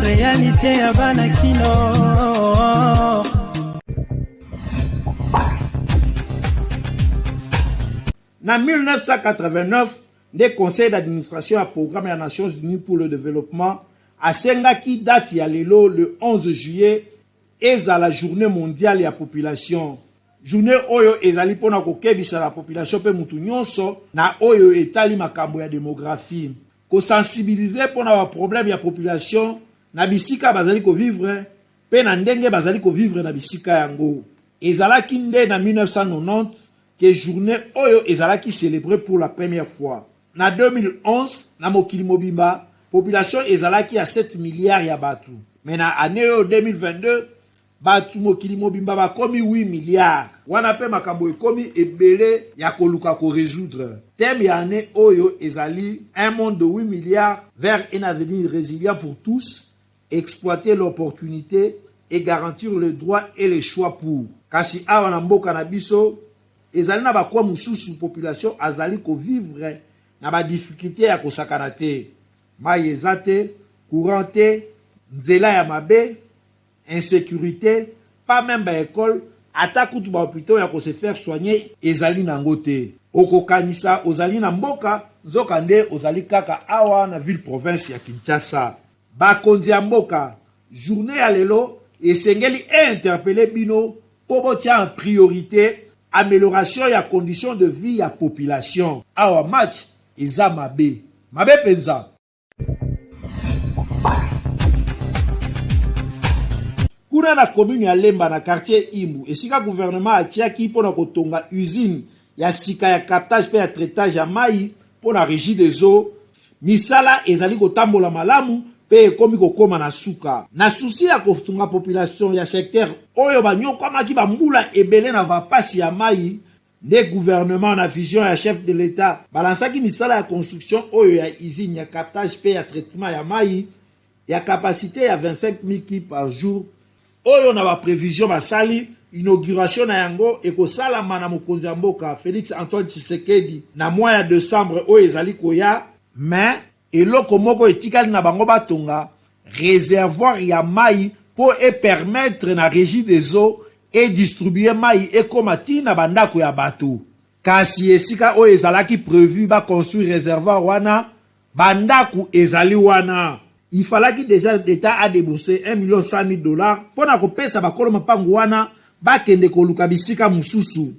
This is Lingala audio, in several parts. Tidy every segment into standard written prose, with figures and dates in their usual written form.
Réalité ya bana kino. En 1989, le conseil d'administration à programme des Nations Unies pour le développement a sengaki date ya lelo le 11 juillet eza la journée mondiale ya population. Journée oyo ezali pona kokebisa la population pe mutu nyonso na oyo etali makambo ya démographie. Ko sensibiliser pona ba problème ya population na bisika bazali ko vivre pe na ndenge bazali ko vivre na bisika yango. Ezalaki nde na 1990 que journée oyo ezalaki célébré pour la première fois. Na 2011 na mokili mobimba population ezalaki ya 7 milliards ya batu. Mais na année 2022 batu mokili mobimba bakomi 8 milliards. Wana pe makambo ekomi ebele ya koluka ko résoudre. Thème ya année oyo ezali un monde de 8 milliards vers un avenir résilient pour tous, exploiter l'opportunité et garantir le droit et les choix pour. Kasi awa na mboka na biso ezali na bakwa mususu population azali ko vivre na ba difficulté ya kosakana te. Mai ezate, courant te, nzela ya mabe, insécurité, pas même ba école, ata kutu ba hôpital ya ko se faire soigner ezali nango te. Okokanisa ozali na mboka, nzoka nde ozali kaka awa na ville province ya Kinshasa. Bakonzi ya mboka, journée ya lelo esengeli interpeller bino po botia en priorité amélioration ya condition de vie ya population. Awa match eza mabe. Mabe penza. Kuna na commune ya Lemba na quartier Imbu, esika gouvernement atiaki pona kotonga usine ya sika ya captage pe ya traitage ya mai pona régie des eaux, misala ezali kotambola malamu pe ekomi kokoma na suka. Na souci ya kotunga population ya secteur oyo banyokwamaki bambula ebele na vapasi ya mai, nde gouvernement na vision ya chef de l'État balansaki misala ya construction oyo ya usine ya captage pe ya traitement ya mai ya capacité ya 25 000 kg par jour. Oyo na ba prévision basali inauguration na yango ekosalama na mokonzi ya mboka Félix Antoine Tshisekedi na mois ya décembre oyo ezali koya. Mais eloko moko etikali na bango batonga réservoir ya mai pour permettre na régie des eaux et distribuer mai ekomati na bandako ya bato. Kasi esika oyo ezalaki prévu ba construire réservoir wana bandako ezali wana. Il fallait déjà l'État a déboursé $1,100,000 pour na kopesa bakolo mapangu wana bakende koluka bisika mususu.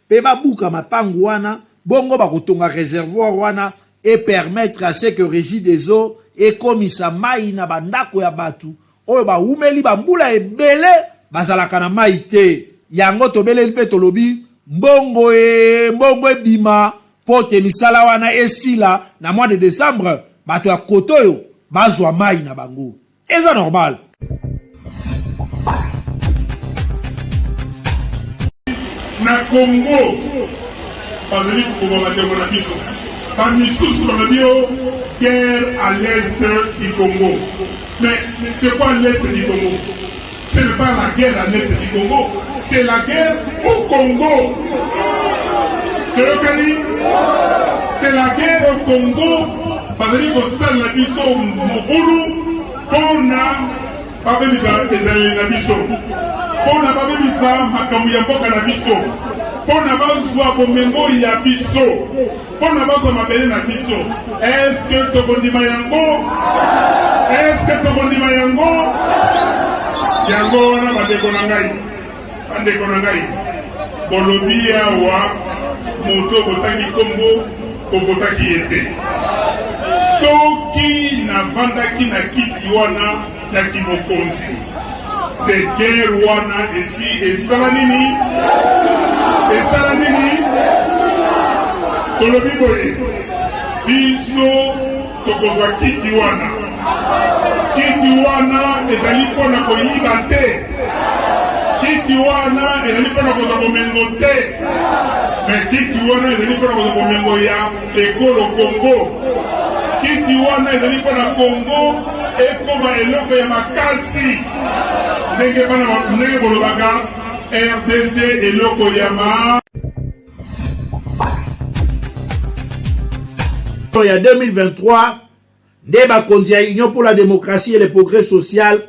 Pe babuka mapangu wana bongo bakotonga réservoir wana et permettre à ce que régie des eaux et komisa mai na bandako ya batu oyo ba umeli bambula ebele bazalaka na mai te. Yango tobeleli pe tolobi mbongo ebima pote misala wana esila na mois de décembre bato ya kotoyo bazwa mai na bango. Eza normal. Na Congo bazali koboma ndeko na biso bamisusu balobio guerre à l'est du Congo. Mais c'est quoi l'est du Congo? Ce n'est pas la guerre à l'est du Congo, c'est la guerre au Congo. C'est la guerre au Congo. Bazali kosala na biso mobulu pona babebisa ezali na biso pona babebisa makambo ya mboka na biso pona bazwa bomengo ya biso pona bazwa mabele na biso. Est-ce que tokondima yango? Est-ce que tokondima yango? Yango wana bandeko na ngai bolobi awa moto botaki kombo kobotaki ete soki na vandaki na kiti wana ya kimokonzi de guerre wana esi esala nini tolobi boye biso tokozwa kiti wana ezali mpona koyiba te, kiti wana ezali mpona kozwa bomengo te, mais kiti wana ezali mpona kozwa bomengo ya ekolo Congo. kiti wana ezali mpona Congo ekoma eloko ya makasi ndenge bolobaka RDC eloko ya Il y a 2023, nde bakonzi ya Union pour la démocratie et le progrès social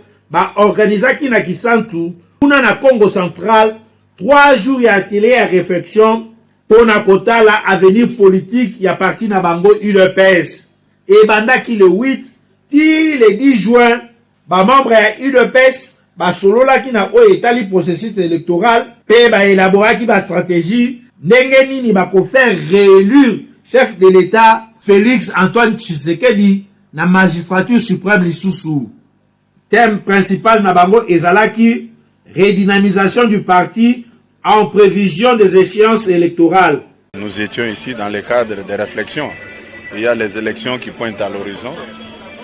organisaki na Kisantu kuna na Congo central 3 jours ya atelier ya réflexion pour na kotala avenir politique ya parti na bango UDPS. Et bandaki le 8 ti le 10 juin membre ya UDPS basololaki na oyo etali processus électoral pe élaboraki stratégie ndenge nini bakofaire réélire chef de l'État Félix Antoine Tshisekedi na magistrature suprême lisusu. Thème principal na bango ezalaki redynamisation du parti en prévision des échéances électorales. Nous étions ici dans le cadre des réflexions. Il y a les élections qui pointent à l'horizon.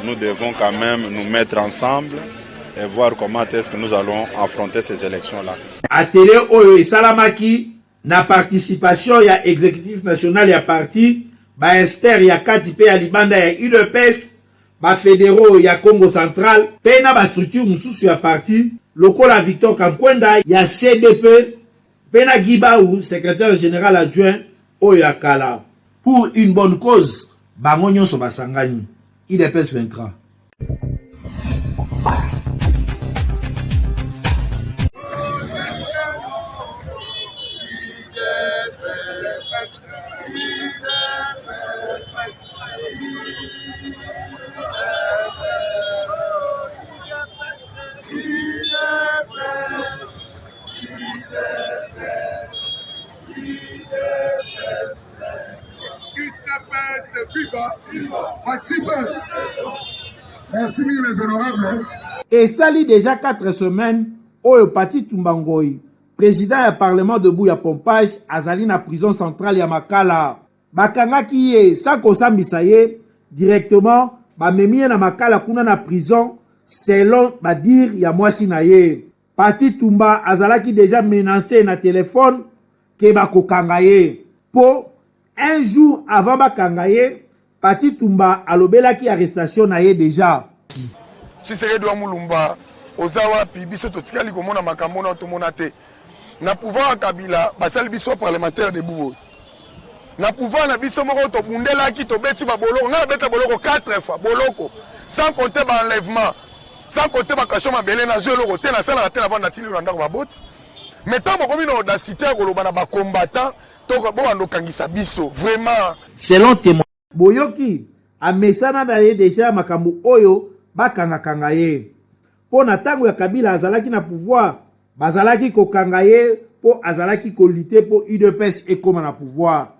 Nous devons quand même nous mettre ensemble et voir comment est-ce que nous allons affronter ces élections-là. Atelier oyo esalamaki na participation ya exécutif national ya parti, expert ya kati pe ya libanda ya UDPS, fédéraux ya Congo central, pe na structure mususu ya parti, lokola Victor Kamkwenda ya CDP, pe na Gibaou, secrétaire général adjoint oyo ya kala. Pour une bonne cause, bango nyonso basangani. UDPS 23. Merci mille mes honorables. Et ça lit déjà 4 semaines, Oyo Pati Tumbangoi, président du Parlement de Bouya Pompage, azali na prison centrale ya Makala. Bakanga kiye, sans kosambisa ye, directement, bamemie na Makala kuna na prison, selon badir ya mwasi na ye. Pati Tumba azalaki déjà menacé na téléphone, ke bakokanga ye. Po, un jour avant bakanga ye, Pati Tumba alobelaki arrestation na ye déjà. Tshisekedi wa Mulumba ozawa pi biso totikali komona makambo na tomona te. Na pouvoir Kabila basali biso parlementaire de Boubo. Na pouvoir na biso moko to bundelaki to beti ba boloko na beta boloko 4 fois boloko sans compter ba enlèvement sans compter ba kachoma mabele na jeu loko te na sala te na banda tili landa ba bot. Mais tant bokomi na audacité koloba na ba combattant to bo ando kangisa biso vraiment selon témoin Boyoki a mesana na ye déjà makambo oyo bakanga kanga ye. Po na tango ya Kabila azalaki na pouvoir, bazalaki ko kanga ye po azalaki ko lutter po UDPS ekoma na pouvoir.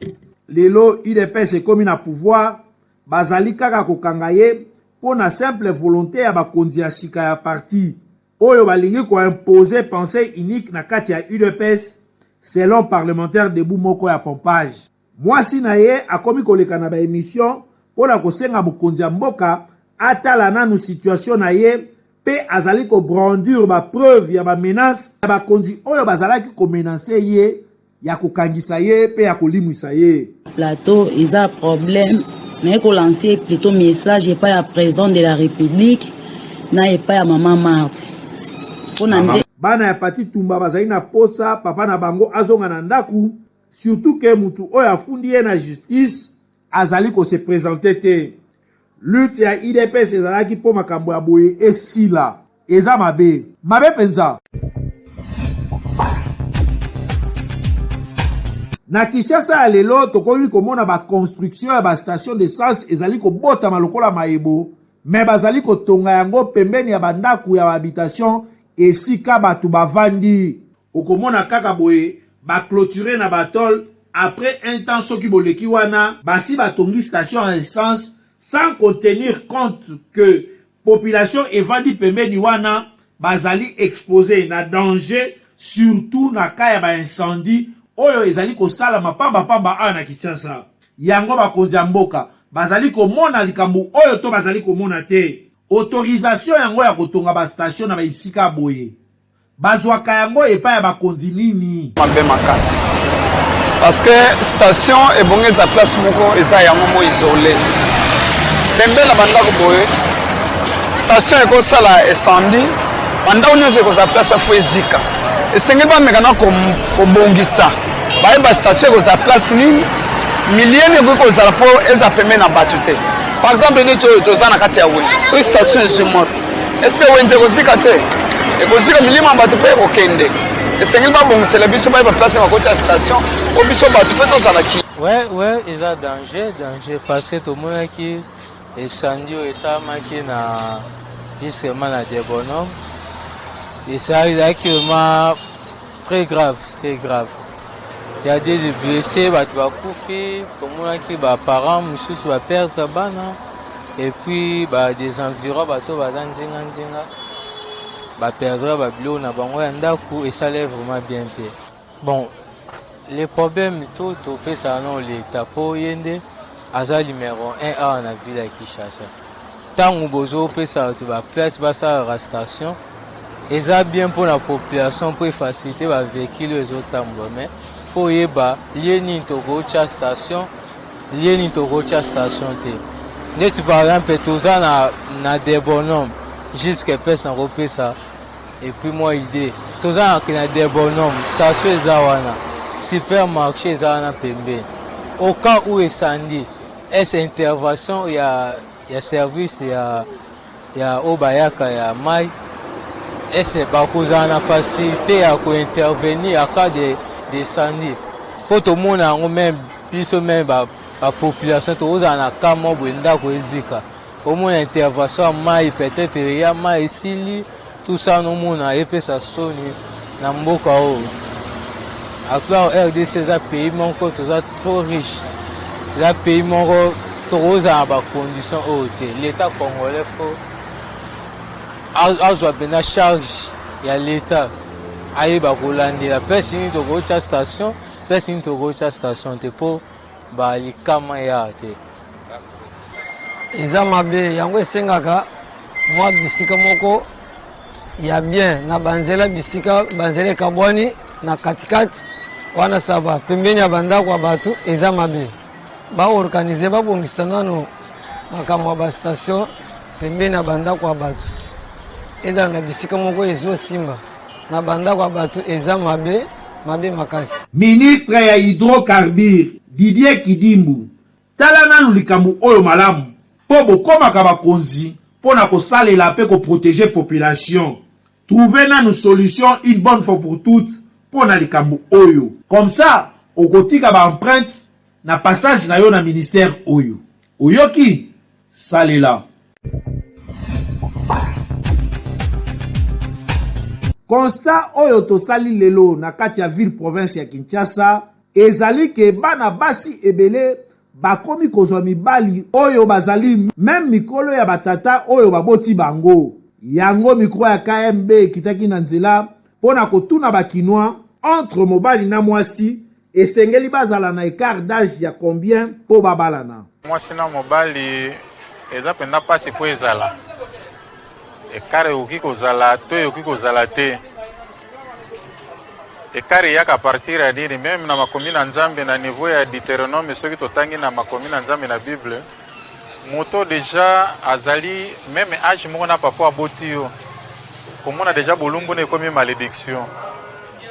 Lelo UDPS ekomi na pouvoir, bazali kaka ko kanga ye po na simple volonté ya bakonzi ya sika ya parti. Oyo balingi ko imposer pensée unique na kati ya UDPS selon parlementaire de Boumoko ya Pompage. Mwasi na ye akomi koleka na ba émission pour la kosenga bokonzi ya mboka atala nanu situation na ye pe azali ko brandir ba preuve ya ba menace ya bakonzi oyo bazalaki ko menacer ye ya kokangisa ye pe ya kolimwisa ye. Plateau isa problème na ko lancer plutôt message pas ya président de la République na pas ya maman Marthe. Bana ya Pati Tumba bazali na posa papa na bango azonga na ndaku. Surtout que mutu oyo afundi ye na justice azali ko se présenter te. Lutte ya IDPS ezalaki po makambo ya boye esila. Eza mabe. Mabe penza. Na Kinshasa lelo tokomi komona ba construction ya ba station d'essence ezali ko bota malokola maebo. Mais bazali ko tonga yango pembeni ya bandaku ya habitation esika batu bavandi. Okomona kaka boye ba clôturer na batol après un temps soki boleki wana basi batongi station à essence sans contenir compte que population evandi pembeni wana bazali exposé na danger surtout na kaya ba incendie oyo ezali ko sala mapamba pamba ana Kinshasa. Yango bakonzi ya mboka bazali komona likambo oyo to bazali komona te. Autorisation yango ya kotonga ba station na ba isika boye bazwaka yango epa ya bakonzi nini mabe makasi parce que station ebongeza place moko eza yango mo isolé pembe na bandako boye station ekosala incendie bandako nyonso ekozala place afo ezika esengeli bameka na kobongisa bayeba station ekozala place nini milieni ekoki kozala mpo eza pembe na bato te par exemple neti oyo toza na kati ya wenze soki station ezwi moto eske wenze ekozika te ekozika milima bato mpe ekokende esengeli babongisela biso bayeba place bakoti ya station po biso bato mpe tozalaki ouais eza danger parce que tomonaki esandi oyo esalamaki na justement na des bonhommes esalaki vraiment très grave il y a des blessés bato bakufi tomonaki baparents mosusu baperdre bana et puis des environs bato baza nzinga baperdre babilo na bango ya ndako esala vraiment bien te bon les problèmes tout topesa na l'État po yende aza numéro 1 awa na ville ya Kinshasa ntango bozopesa bato baplace basalaka station eza bien mpo na population mpo efacilite bavéhicule oyo ezotambola me mpo oyeba lie nini tokotya station te neti par exemple toza na des bonhommes jusque pesa nakopesa epuis mwa idée toza na des bonhommes station eza wana supermarché eza wana pembeni au cas où esandi esa intervention ya service ya oyo bayaka ya mai ese bakozala na facilité ya kointervenir à cas desandi mpo tomona yango meme biso meme bapopulation tokozala na cas moko boye ndako ezika omona intervention ya mai peut-être ya mai esili tout ça nomona epesa soni na mboka oyo encore RDC eza pays moko toza trop riche eza pays moko tokozala na bacondition oyo te l'état congolais fo azwa mpena charge ya l'état ayeba kolandela place nini tokotya station te mpo balikama ya te eza mabe yango esengaka mwa bisika moko ya bien na banzela bisika banzela ekabwani na katikati wana saba pembeni ya bandako ya bato eza mabe baorganize babongisa nano makambo ya bastation pembeni ya bandako ya bato eza na bisika moko ezosimba na bandako ya bato eza mabe makasi. Ministre ya hydrocarbure Didier Kidimbu tala nanu likambo oyo malamu po bokomaka bakonzi po na kosalela pe ko protéger population. Trouver nanu solution une bonne fois pour toutes po na likambo oyo. Comme ça okotika ba empreinte na passage na yo na ministère oyo. Oyoki salela. Constat oyo tosali lelo na kati ya ville province ya Kinshasa ezali ke bana basi ebele bakomi kozwa mibali oyo bazali même mikolo ya batata oyo baboti bango. Yango mikro ya KMB kitaki na nzela pona kotuna bakinois entre mobali na mwasi esengeli bazala na écart d'âge ya combien po babalana. Mwasi na mobali eza penda pasi po ezala. Ekare oki kozala to oki kozala te. Ekare yaka partir ya dini même na makomi na Nzambe na niveau ya Deutéronome soki totangi na makomi na Nzambe na Bible moto déjà azali même âge moko na papa aboti yo komona déjà bolumbu ne komi malédiction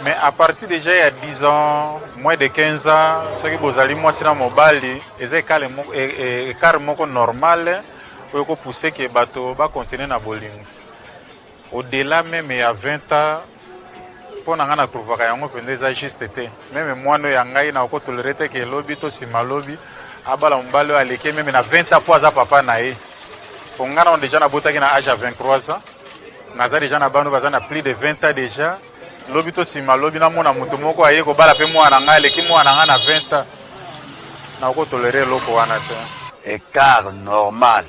mais à partir déjà ya 10 ans moins de 15 ans soki bozali mwasi na mobali eza ekare moko normal oyo ko pousser ke bato ba continuer na bolingo au-delà même ya 20 ans pour na ngana provaka yango pende eza juste te même mwana ya ngai na ko tolérer te ke lobi to sima lobi abala mbalo aleke même na 20 ans poza papa na ye pour ngana on déjà na botaki na âge à 23 ans naza déjà na bano baza na plus de 20 ans déjà lobi to sima lobi na mona mutu moko aye ko bala pe mwana ngai aleki mwana ngana 20 ans na ko tolérer loko wana te écart normal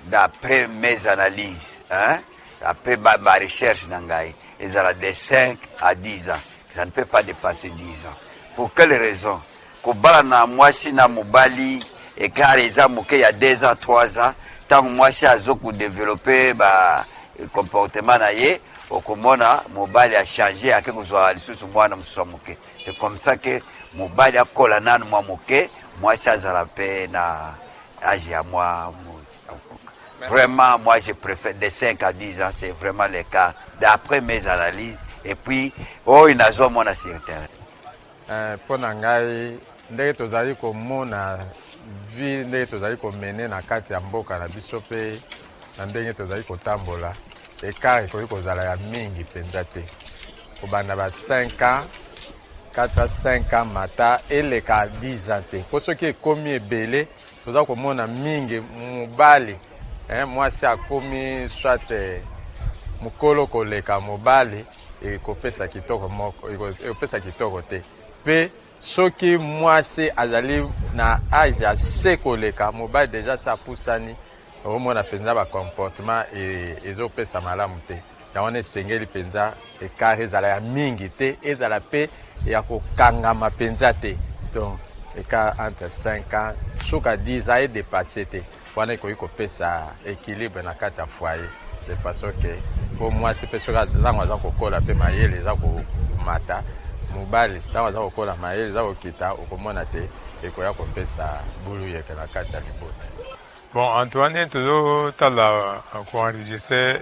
d'après mes analyses hein après ma recherche nangai ils ont de 5 à 10 ans. Ça ne peut pas dépasser 10 ans. Pour quelle raison? Kobala na mwasi na mobali et car ils ont il y a 2 ans, 3 ans, tant mwasi a zoku développer ba comportement na ye, okomona mobali a changé à quelque chose lisusu mwana mususu moke. C'est comme ça que mobali a kola nanu mwa moke, mwasi a zala pe na âge ya mwa Vraiment, moi, je préfère de 5 à 10 ans, c'est vraiment le cas, d'après mes analyses. Et puis, oh, il n'a jamais mon assurance. Pour Nangai, ndenge tozali komona vie ndenge tozali komene na kati ya mboka na biso pe na ndenge tozali kotambola ekart ekoki kozala ya mingi mpenza te kobanda ba 5 ans 4 à 5 ans mata eleka 10 ans te po soki ekomi ebele toza komona mingi mobali mwasi akomi soit mokolo koleka mobali ekopesa kitoko moko ekopesa kitoko te pe soki mwasi azali na âge ya se koleka mobali deja sa pusani omona mpenza bacomportement ezopesa malamu te yango wana esengeli mpenza ekart ezala ya mingi te ezala mpe ya kokangama mpenza te donc ekart entre 5 ans soki 10 ans edépasse te wana ekoki kopesa équilibre na kati ya foyer de façon ke mpo mwasi mpe soki azango aza kokola mpe mayele eza komata mobali ntango aza kokola mayele eza kokita okomona te ekoya kopesa bulu yeke na kati ya libota. Bon, Antoine tozotala koenregistre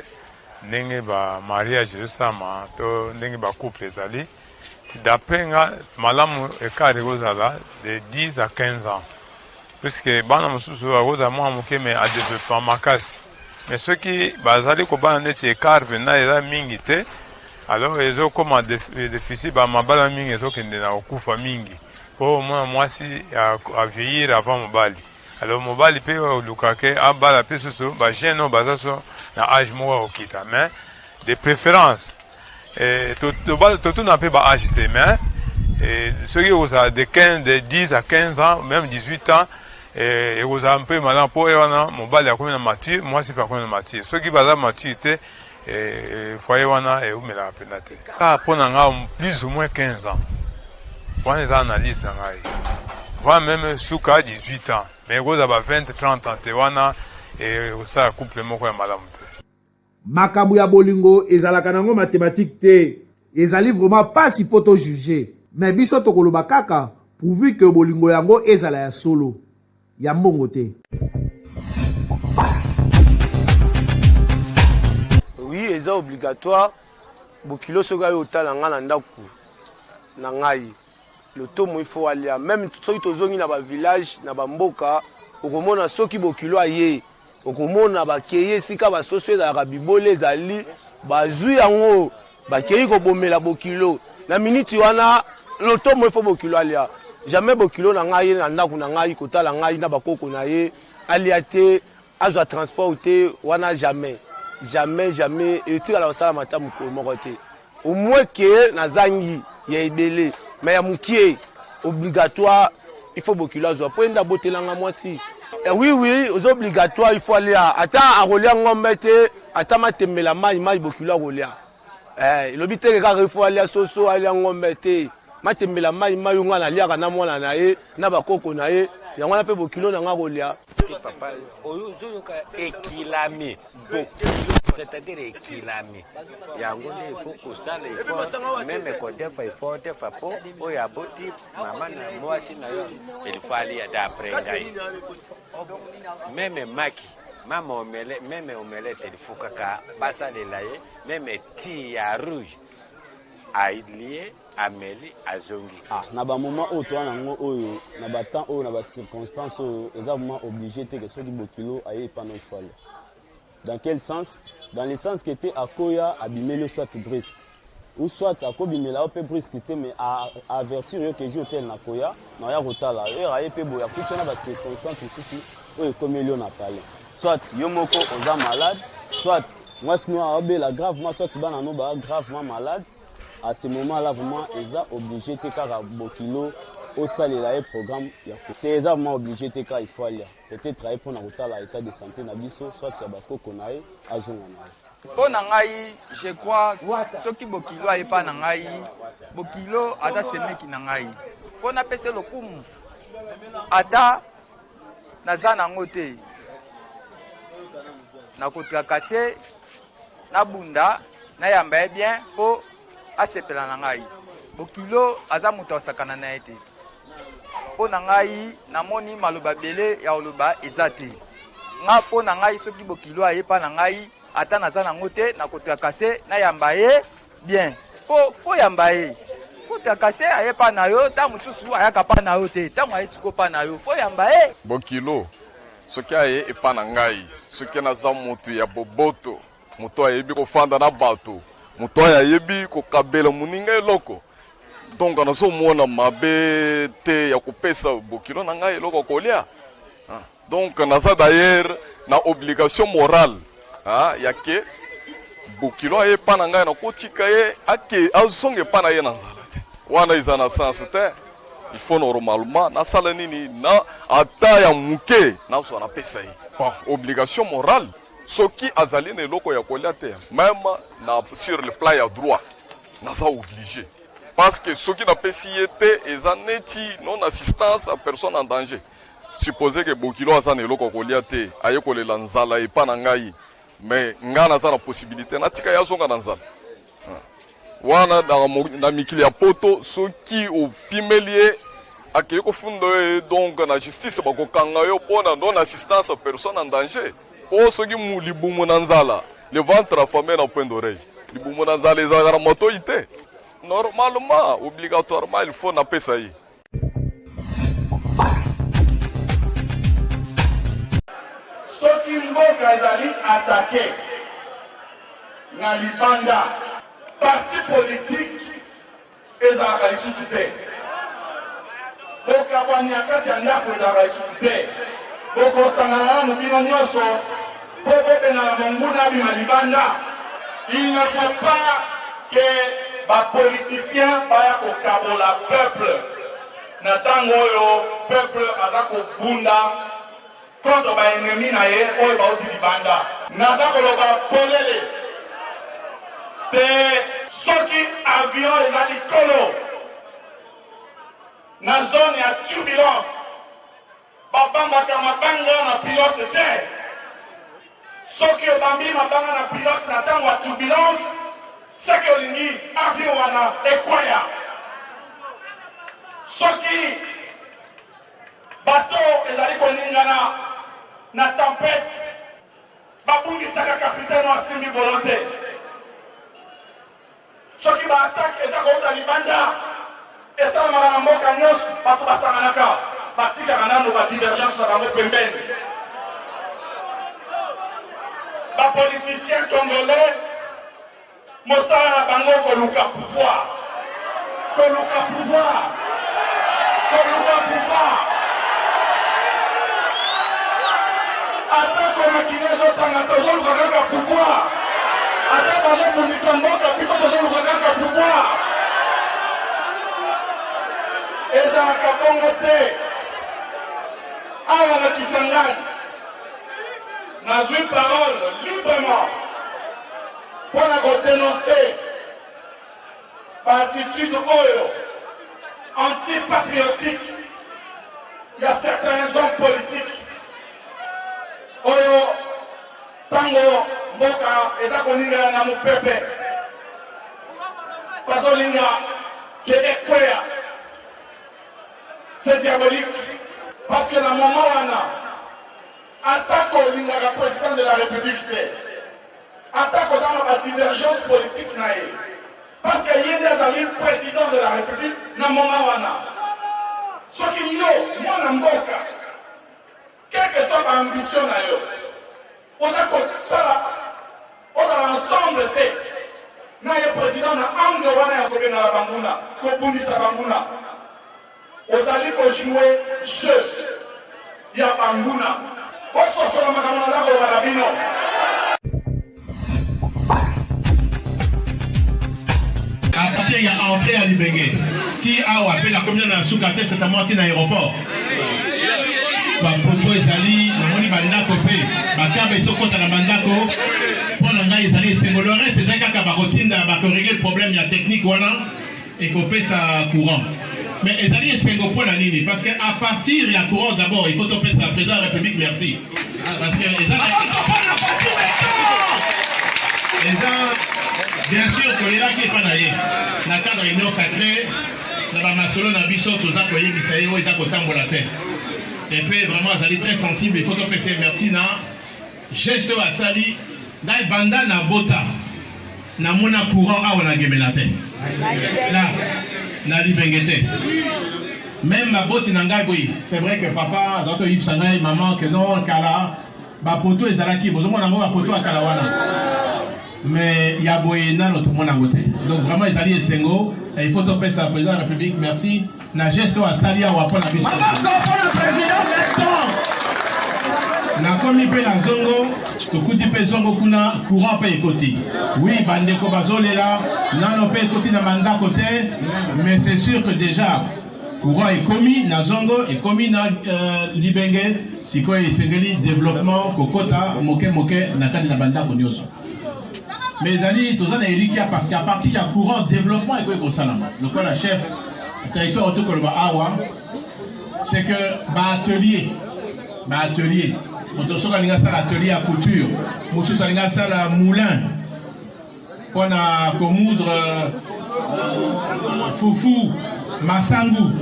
ndenge bamariage ezosama to ndenge bacouple ezali d'après nga malamu ekart ekozala de 10 à 15 ans puisque bana mosusu akozala mwa moke me adéveloppement makasi mais soki bazali kobana neti ekart mpena eza mingi te alors ezokoma déficit bamabala mingi ezokende na kokufa mingi mpo mwana mwasi avieillir avant mobali alors mobali mpe olukake abala mpe susu bagene oyo baza so na age moko akokita mais de préférence totuna mpe baage te mais soki ekozala de 10 à 15 ans même 18 ans ekozala mpe malamu mpo wana mobali akomi na mature mwasi mpe akomi na mature soki baza mature te foyer wana eumelaka mpena te mpo na ngai plus ou moins 15 ans wana eza analyse na ngai voire même suka 18 ans mais ekozala ba 20-30 ans te wana ekosala couple moko ya malamu te. Makambo ya bolingo ezalaka nango mathématique te ezali vraiment pas si po to juger mais biso tokoloba kaka pourvu que bolingo yango ezala ya solo ya mbongo te. Oui, c'est obligatoire. Bokilo soga yota na nga na ndaku na ngai. Le tomo il faut aller même soki tozongi na ba village na ba mboka okomona soki bokilo aye okomona bakeye sika ba soso za rabibole ezali bazui yango bakeye ko bomela bokilo na minute wana le tomo il faut bokilo alia jamais bokilo na ngai na ndaku na ngai kotala ngai na bakoko na ye aliate azwa transporter wana jamais et tu as la salle matin au moins que nazangi ya ebele mais ya mukie obligatoire il faut beaucoup là zo point d'aboter langa moi si oui aux obligatoire il faut aller ata a rolia ngombe te ata matembela mai beaucoup là rolia le bité que il faut aller soso aller ngombe te matembela mai nga na lia kana mwana na ye na bakoko na ye yango na pe bokilo na nga rolia papa oyozoyoka ekilami c'est-à-dire ekilami yango nde il faut kosala effort même kodefa effort defa po oyo aboti mama na mwasi na yo il faut aller d'après ngai même maki mama omele même omelette il faut kaka basalela ye même ti ya rouge ailié ameli azongi na ba moment oyo to nango oyo na ba temps oyo na ba circonstances oyo exactement obligé te que ceux qui bokilo aye pendant folle. Dans quel sens? Dans le sens que était à koya abimelo soit brisque ou soit à kobimela peu brisque mais à avertir que jour tel na koya na ya rotala et aye pe boya kuchana ba circonstances susu oyo komelo na parler soit yomoko oza malade soit moi sinon abela gravement soit bana no ba gravement malade. À ce moment-là, vraiment, ils sont obligés de faire un au salaire et programme. Ils sont vraiment obligés de faire il faut aller. Peut-être travailler pour l'état de santé na biso, soit c'est bako konae, azongana. Pour nangai, je crois, ceux qui bokilo aye pas nangai, bokilo ata seme ki nangai. Faut na pese le kumu. Ata nazana ngote. Na kotakase na bunda na yamba bien po asepela na ngai bokilo aza muto sakana na ete po na ngai namoni maloba bele ya oloba ezate nga mpo na ngai soki bokilo ayepa na ngai ata naza nango te nakotrakase nayamba ye bien mpo fo yamba ye fo trakase ayepa na yo ntango mosusu ayaka pa na yo te ntango aye siko pa na yo fo yamba ye bokilo soki aye epa na ngai soki naza moto ya boboto moto ayebi kofanda na bato moto oyo ayebi kokabela moninga eloko donc nazomona mabe te ya kopesa bokilo na ngai eloko kolia donc naza d'ailleurs na obligation morale ya ke bokilo aye epa na ngai nakotika ye ake azonga epa na ye na nzala te wana eza na sens te il faut normalement nasala nini na ata ya muke nazwa napesa ye bon obligation morale soki azali na eloko ya kolia te même na sur le plan ya droit naza obligé parce que soki napesi ye te eza neti non assistance à personne en danger supposé que bokilo aza na eloko kolia te aye kolela nzala epa na ngai mais nga naza na possibilité natika ye azonga na nzala wana na mikili ya poto soki opimeli ye akei kofunda ye donc na justice bakokanga yo mpona non assistance à personne en danger po soki libumu na nzala le ventre affamé na point d'oreille libumu na nzala ezalaka na matoi te normalement obligatoirement il faut napesa ye soki mboka ezali atake na libanda parti politique ezalaka lisusu te bokabwani ya kati ya ndako ezalaka lisusu te bokosangana nanu bino nyonso mpo bobenaka monguna abima libanda. Il ne faut pas que bapoliticien baya kokabola peuple na ntango oyo peuple aza kobunda contre baennemi na ye oyo bauti libanda. Naza koloba polele te soki avion eza likolo na zone ya turbulence babambaka mabanga na pilote te. Soki obambi mabanga na pilote na ntango ya turbulence soki olingi avion wana ekwaya. Soki bato ezali koningana na tempête babungisaka kapitaine wa simbi volonté. Soki baattaque eza kouta libanda esalamaka na mboka nyonso bato basanganaka batikaka nano badivergence na bango pembeni. Bapoliticien congolais mosala na bango koluka pouvoir, koluka pouvoir, koluka pouvoir. Ata komakine ezotanga tozoluka kaka pouvoir, ata bazobundisa mboka biso tozoluka kaka pouvoir. Ezalaka bongo te. Awa na Kisangani nazwi parole librement pour dénoncer l'attitude antipatriotique. Il y a certains hommes politiques oyo tango mboka eza koninga na mopepe bazolinga ke ekwea. C'est diabolique parce que la moment wana attaque au lingaka président de la République attaque aux gens à divergence politique naïe parce que yende azali président de la République na moment wana soki yo mwana mboka quelle que soit ma ambition na yo oza kosala ozala ensemble te na ye président na angle wana ya kokenda na banguna kobundisa banguna ozali kojouer jeu ya banguna ososola makambo naza koloba na bino. Apatir ya entrée à Libenge ti awa pe na commune na suka te c'est à moi ti na aéroport bapoto ezali namoni bandako mpe batiamba ezokota na bandako mpo na ngai ezali esengo le reste ezali kaka bakotinda bakorégler problème ya technique wana ekopesa courant. Mais ezali esengo mpo na nini parce que à partir ya courant d'abord il faut topesa la président de la République merci parce que bien sûr kolelaki epa na ye na cadre réunion sacrée na bamasolo na biso toza koyebisa ye oyo eza kotambola te et puis vraiment azali très sensible il faut topesa merci na geste asali ngai banda na bota na mona courant awa na gemela te là na libenge te même ma boti na ngai boyi c'est vrai que papa azoto yibisa ngai maman que non kala ba poto ezalaki bozomona ngo ba poto akala wana mais ya boye nano tout monde en côté donc vraiment ils allaient esengo il faut topesa à président de la République merci na geste asali awa pour la biso na komi pe na zongo tokuti pe zongo kuna courant pe ekoti oui bandeko bazolela nano pe ekoti na bandako te mais c'est sûr que déjà courant ekomi na zongo ekomi na libenge sikoyo esengeli développement kokota moke moke na kati na bandako nyonso mais ali tozana elikia parce qu'à partir ya courant développement ekoki kosalama lokola chef territoire otokoloba awa c'est que atelier moto soka linga sala atelier à couture mosusu alinga sala moulin pona komoudre fufu masangu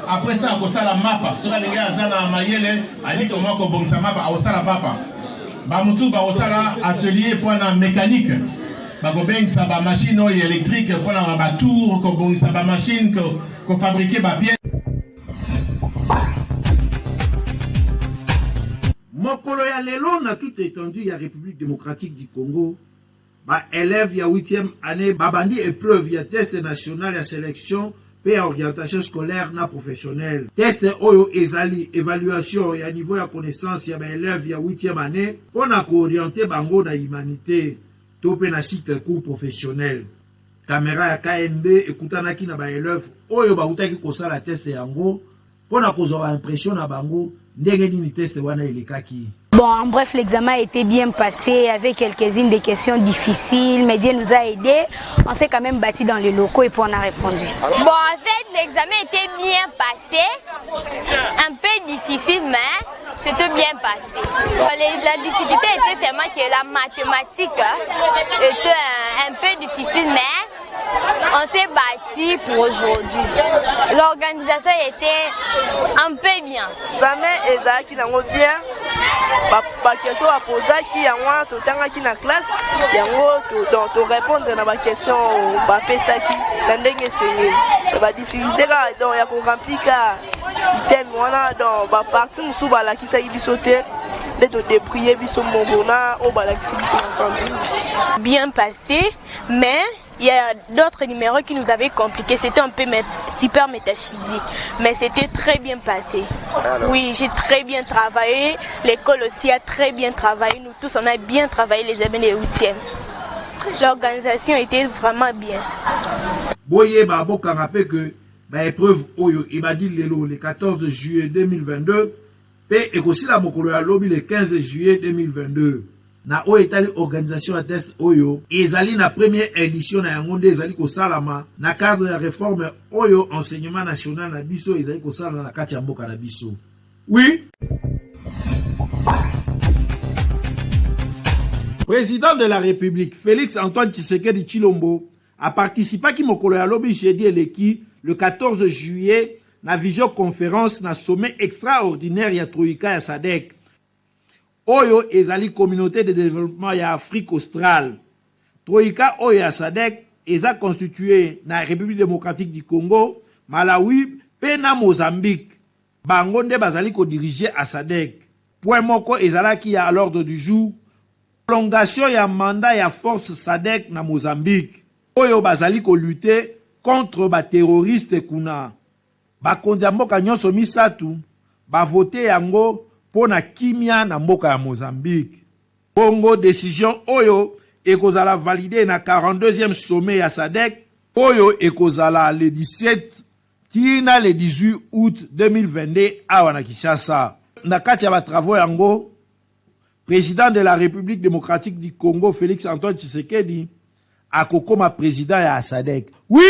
après ça akosala mapa soka linga azana mayele ali to moko bongisa mapa akosala papa ba mosusu bakosala atelier pona mécanique bakobengisa ba machine oyo électrique pona ba tour kobongisa ba machine ko fabriquer ba pièces. Mokolo ya lelo na toute étendue ya République démocratique du Congo, ba élève ya 8e année babandi épreuve ya test national ya sélection pe orientation scolaire na professionnelle. Test oyo ezali évaluation ya niveau ya connaissance ya ba élève ya 8e année pona ko orienter bango na humanité to pe na cycle cours professionnel. Caméra ya KNB ekutanaki na ba élève oyo ba utaki kosala test yango pona kozwa impression na bango. Bon, en bref, l'examen a été bien passé avec quelques-unes des questions difficiles, mais Dieu nous a aidés. On s'est quand même battu dans les locaux et puis on a répondu. Bon, en fait, l'examen était bien passé, un peu difficile, mais c'était bien passé. La difficulté était seulement que la mathématique était un peu difficile, mais on s'est battu pour aujourd'hui. L'organisation était un peu bien. Jamais ezaki nango bien. Ba question a posé qui yango totanga ki na classe yango to répondre na ba question ba pesa ki na ndenge sengeli. Ba difficulté ka donc ya ko remplir ka item wana donc ba partie musu ba la ki sa biso te de to déprier biso mongona o ba la ki biso ensemble. Bien passé, mais il y a d'autres numéros qui nous avaient compliqués. C'était un peu super métaphysique, mais c'était très bien passé. Oui, j'ai très bien travaillé. L'école aussi a très bien travaillé. Nous tous, on a bien travaillé les examens des 8e. L'organisation était vraiment bien. Boye babo karape que ba épreuve oyo ibadi lelo le 14 juillet 2022 pe ekosi la mokolo ya lobi le 15 juillet 2022. Na o etali organisation à test oyo ezali na première édition na yango nde ezali kosalama na cadre ya réforme oyo enseignement national na biso ezali kosala na kati ya mboka na biso. Oui. Président de la République Félix Antoine Tshisekedi Tshilombo a participé à mokolo ya lobi jeudi eleki le 14 juillet na visioconférence na sommet extraordinaire ya Troïka ya SADC. Oyo ezali communauté de développement ya Afrique australe. Troïka oyo ya SADC eza constitué na République démocratique du Congo, Malawi, pe na Mozambique. Bango nde bazali ko diriger à SADC. Point moko ezalaki ya à l'ordre du jour, prolongation ya mandat ya force SADC na Mozambique. Oyo bazali ko lutter contre ba terroriste kuna. Bakonzi ya mboka nyonso misatu ba voter yango pona kimia na mboka ya Mozambique. Bongo décision oyo ekozala validé na 42e sommet ya SADC oyo ekozala le 17 tina le 18 août 2022 awa na Kinshasa. Na kati ya ba travaux yango, président de la République démocratique du Congo Félix Antoine Tshisekedi akokoma président ya SADC. Oui.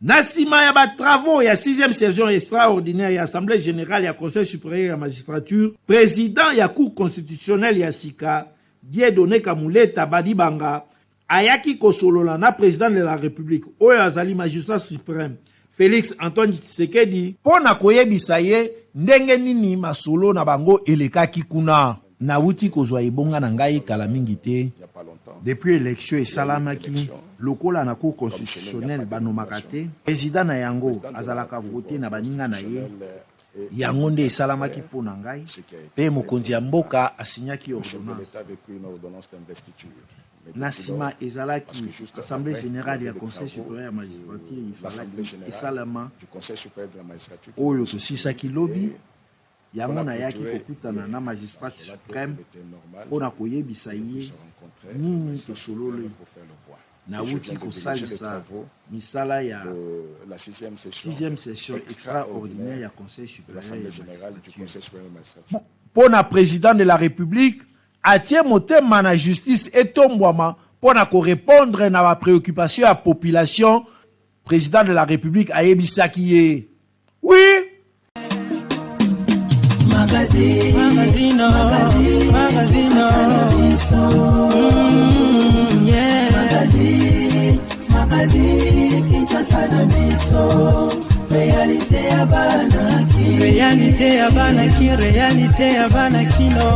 Nasima ya ba travaux ya 6e session extraordinaire ya Assemblée générale ya Conseil supérieur ya magistrature, président ya Cour constitutionnelle ya Sika, Dieudonné Kamuleta Badibanga, ayaki kosolola na président de la République, oyo azali magistrat suprême, Félix Antoine Tshisekedi pona koyebisa ye ndenge nini masolo na bango elekaki kuna na wuti kozwa ebonga na ngai kala mingi te. Depuis élection esalamaki lokola na cour constitutionnelle banomaka te président na yango azalaka voté na baninga na ye yango nde esalamaki mpo na ngai mpe mokonzi ya mboka asinyaki ordonnance. Na nsima ezalaki assemblée générale ya conseil supérieur ya magistrature ifalaki esalama oyo tosisaki lobi yango nayaki kokutana na magistrat suprême mpona koyebisa ye nini tosololi nawuti kosalisa misala ya 6e session extraordinaire ya conseil supérieur ya magistrature mpona président de la république atie motema na justice etombwama mpona korépondre na bapréoccupation ya population. Président de la république ayebisaki ye oui Magazino Kinshasa na biso réalité ya banaki réalité ya banaki kino